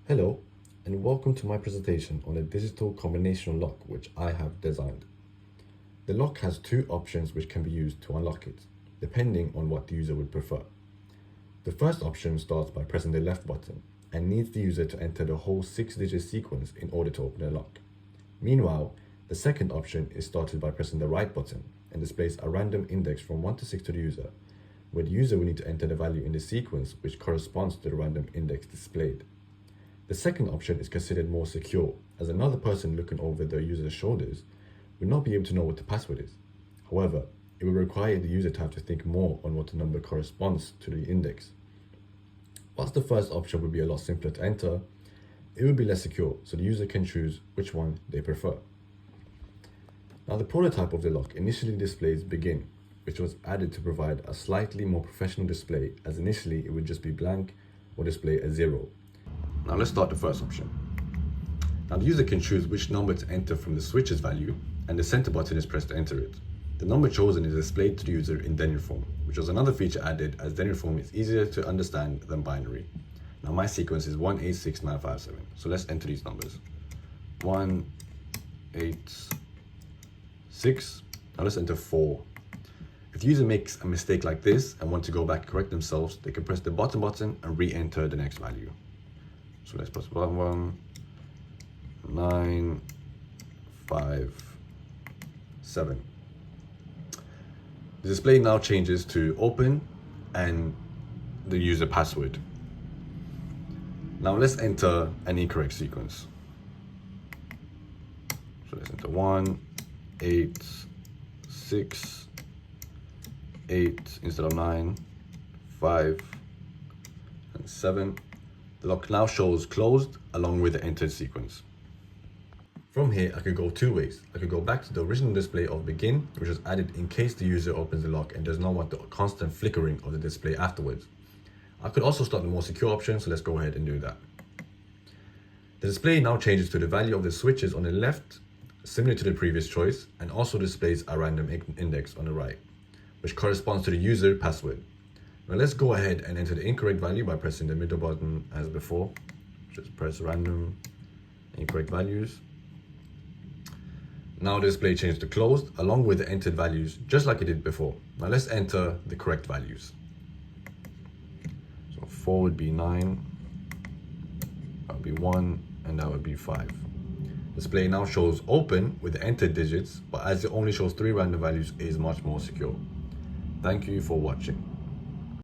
Hello, and welcome to my presentation on a digital combinational lock which I have designed. The lock has two options which can be used to unlock it, depending on what the user would prefer. The first option starts by pressing the left button and needs the user to enter the whole 6-digit sequence in order to open the lock. Meanwhile, the second option is started by pressing the right button and displays a random index from 1 to 6 to the user, where the user will need to enter the value in the sequence which corresponds to the random index displayed. The second option is considered more secure, as another person looking over the user's shoulders would not be able to know what the password is. However, it will require the user to have to think more on what the number corresponds to the index. Whilst the first option would be a lot simpler to enter, it will be less secure, so the user can choose which one they prefer. Now, the prototype of the lock initially displays begin, which was added to provide a slightly more professional display, as initially it would just be blank or display a 0. Now let's start the first option. Now the user can choose which number to enter from the switch's value, and the center button is pressed to enter it. The number chosen is displayed to the user in denary form, which was another feature added, as denary form is easier to understand than binary. Now my sequence is 186957, so let's enter these numbers. 186. Now let's enter 4. If the user makes a mistake like this and want to go back and correct themselves, they can press the bottom button and re-enter the next value. So let's press bottom 1, 9, 5, 7. The display now changes to open and the user password. Now let's enter an incorrect sequence. So let's enter 1, 8, 6, 8 instead of 9, 5, and 7. The lock now shows closed along with the entered sequence. From here, I could go two ways. I could go back to the original display of begin, which was added in case the user opens the lock and does not want the constant flickering of the display afterwards. I could also start the more secure option, so let's go ahead and do that. The display now changes to the value of the switches on the left, similar to the previous choice, and also displays a random index on the right, which corresponds to the user password. Now let's go ahead and enter the incorrect value by pressing the middle button as before. Just press random incorrect values. Now the display changed to closed along with the entered values, just like it did before. Now let's enter the correct values. So 4 would be 9, that would be 1, and that would be 5. Display now shows open with the entered digits, but as it only shows 3 random values, it is much more secure. Thank you for watching.